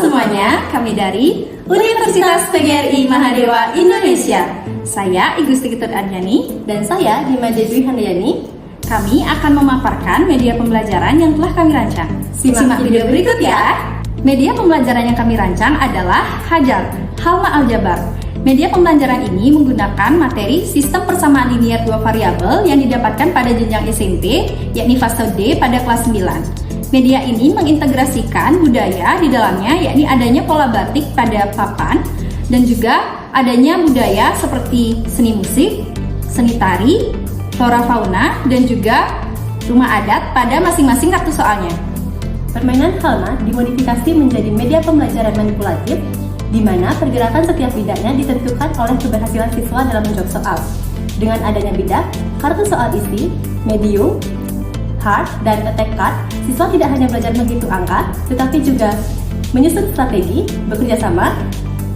semuanya, kami dari Universitas PGRI Mahadewa Indonesia. Saya Igusti Ketut Arjani dan saya Dima Dwi Handayani. Kami akan memaparkan media pembelajaran yang telah kami rancang. Simak video berikut ya. Media pembelajaran yang kami rancang adalah Hajar, Halma Aljabar. Media pembelajaran ini menggunakan materi sistem persamaan linier dua variabel yang didapatkan pada jenjang SMP, yakni fase D pada kelas 9. Media ini mengintegrasikan budaya di dalamnya, yakni adanya pola batik pada papan dan juga adanya budaya seperti seni musik, seni tari, flora fauna, dan juga rumah adat pada masing-masing kartu soalnya. Permainan Halma dimodifikasi menjadi media pembelajaran manipulatif di mana pergerakan setiap bidaknya ditentukan oleh keberhasilan siswa dalam menjawab soal. Dengan adanya bidak, kartu soal isi, medium, hard, dan attack card, siswa tidak hanya belajar menghitung angka, tetapi juga menyusun strategi, bekerja sama,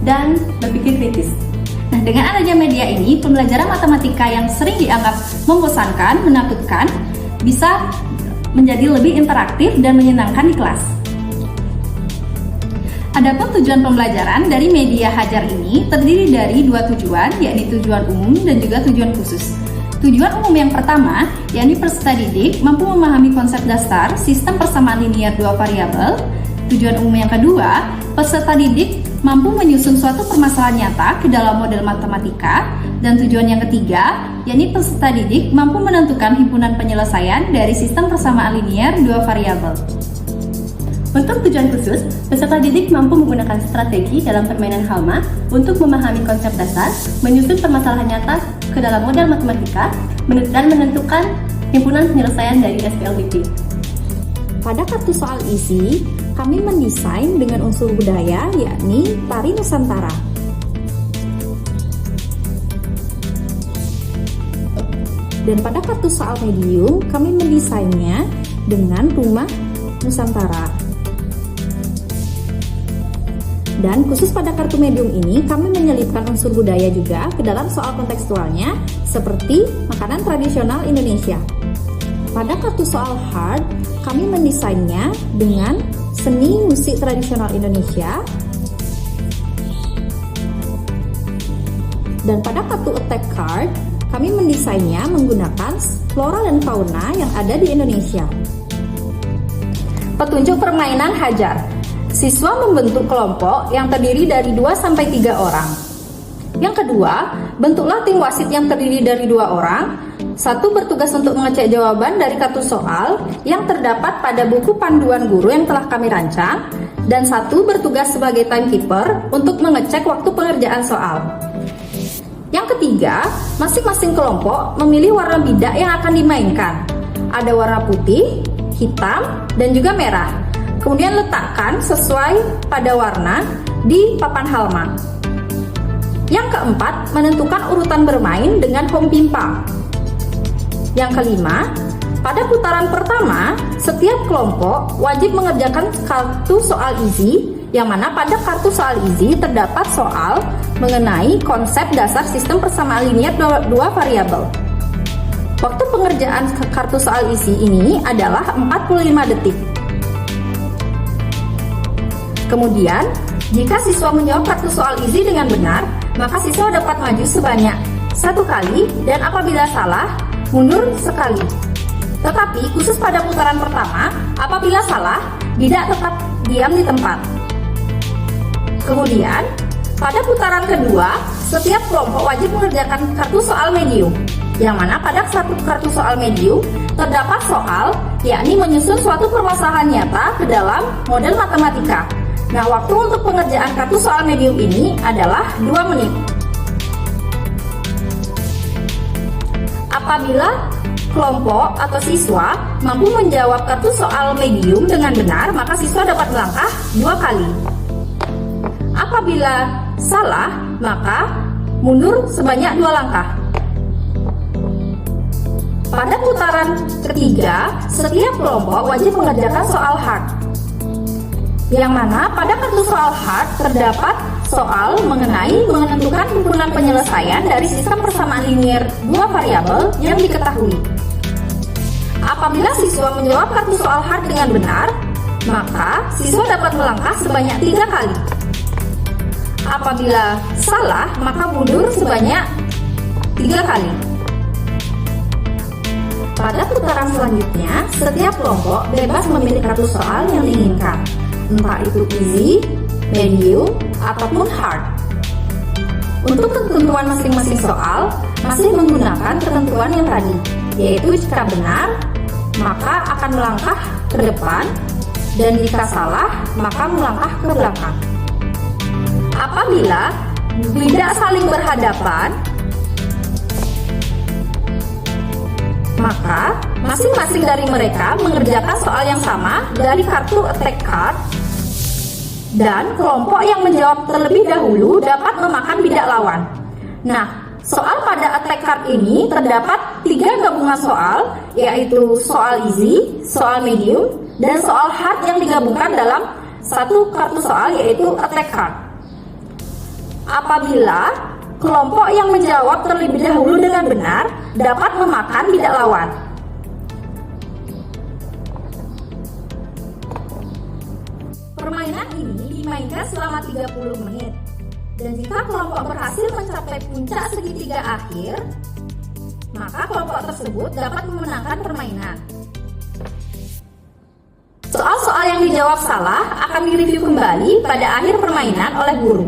dan berpikir kritis. Nah, dengan adanya media ini, pembelajaran matematika yang sering dianggap membosankan, menakutkan, bisa menjadi lebih interaktif dan menyenangkan di kelas. Adapun tujuan pembelajaran dari media Hajar ini terdiri dari dua tujuan, yakni tujuan umum dan juga tujuan khusus. Tujuan umum yang pertama, yakni peserta didik mampu memahami konsep dasar sistem persamaan linier dua variabel. Tujuan umum yang kedua, peserta didik mampu menyusun suatu permasalahan nyata ke dalam model matematika. Dan tujuan yang ketiga, yakni peserta didik mampu menentukan himpunan penyelesaian dari sistem persamaan linier dua variabel. Untuk tujuan khusus, peserta didik mampu menggunakan strategi dalam permainan Halma untuk memahami konsep dasar, menyusun permasalahan nyata ke dalam model matematika, dan menentukan himpunan penyelesaian dari SPLDP. Pada kartu soal isi, kami mendesain dengan unsur budaya, yakni tari Nusantara. Dan pada kartu soal medium, kami mendesainnya dengan rumah Nusantara. Dan khusus pada kartu medium ini, kami menyelipkan unsur budaya juga ke dalam soal kontekstualnya, seperti makanan tradisional Indonesia. Pada kartu soal hard, kami mendesainnya dengan seni musik tradisional Indonesia. Dan pada kartu attack card, kami mendesainnya menggunakan flora dan fauna yang ada di Indonesia. Petunjuk permainan Hajar. Siswa membentuk kelompok yang terdiri dari 2-3 orang. Yang kedua, bentuklah tim wasit yang terdiri dari 2 orang. Satu bertugas untuk mengecek jawaban dari kartu soal yang terdapat pada buku panduan guru yang telah kami rancang, dan satu bertugas sebagai timekeeper untuk mengecek waktu pengerjaan soal. Yang ketiga, masing-masing kelompok memilih warna bidak yang akan dimainkan. Ada warna putih, hitam, dan juga merah. Kemudian letakkan sesuai pada warna di papan Halma. Yang keempat, menentukan urutan bermain dengan home pimpa. Yang kelima, pada putaran pertama, setiap kelompok wajib mengerjakan kartu soal isi, yang mana pada kartu soal isi terdapat soal mengenai konsep dasar sistem persamaan linier dua variabel. Waktu pengerjaan kartu soal isi ini adalah 45 detik. Kemudian, jika siswa menjawab kartu soal isi dengan benar, maka siswa dapat maju sebanyak 1 kali dan apabila salah, mundur sekali. Tetapi khusus pada putaran pertama, apabila salah, tidak tetap diam di tempat. Kemudian, pada putaran kedua, setiap kelompok wajib mengerjakan kartu soal medium, yang mana pada satu kartu soal medium terdapat soal, yakni menyusun suatu permasalahan nyata ke dalam model matematika. Nah, waktu untuk pengerjaan kartu soal medium ini adalah 2 menit. Apabila kelompok atau siswa mampu menjawab kartu soal medium dengan benar, maka siswa dapat melangkah 2 kali. Apabila salah, maka mundur sebanyak 2 langkah. Pada putaran ketiga, setiap kelompok wajib mengerjakan soal hard. Yang mana pada kartu soal hard terdapat soal mengenai menentukan himpunan penyelesaian dari sistem persamaan linier dua variabel yang diketahui. Apabila siswa menjawab kartu soal hard dengan benar, maka siswa dapat melangkah sebanyak 3 kali. Apabila salah, maka mundur sebanyak 3 kali. Pada putaran selanjutnya, setiap kelompok bebas memilih kartu soal yang diinginkan, entah itu easy, medium, ataupun hard. Untuk ketentuan masing-masing soal, masih menggunakan ketentuan yang tadi, yaitu jika benar, maka akan melangkah ke depan, dan jika salah, maka melangkah ke belakang. Apabila tidak saling berhadapan, maka masing-masing dari mereka mengerjakan soal yang sama dari kartu attack card, dan kelompok yang menjawab terlebih dahulu dapat memakan bidak lawan. Nah, soal pada attack card ini terdapat 3 gabungan soal, yaitu soal easy, soal medium, dan soal hard yang digabungkan dalam satu kartu soal, yaitu attack card. Apabila kelompok yang menjawab terlebih dahulu dengan benar dapat memakan bidak lawan. Permainan ini dimainkan selama 30 menit. Dan jika kelompok berhasil mencapai puncak segitiga akhir, maka kelompok tersebut dapat memenangkan permainan. Soal-soal yang dijawab salah akan direview kembali pada akhir permainan oleh guru.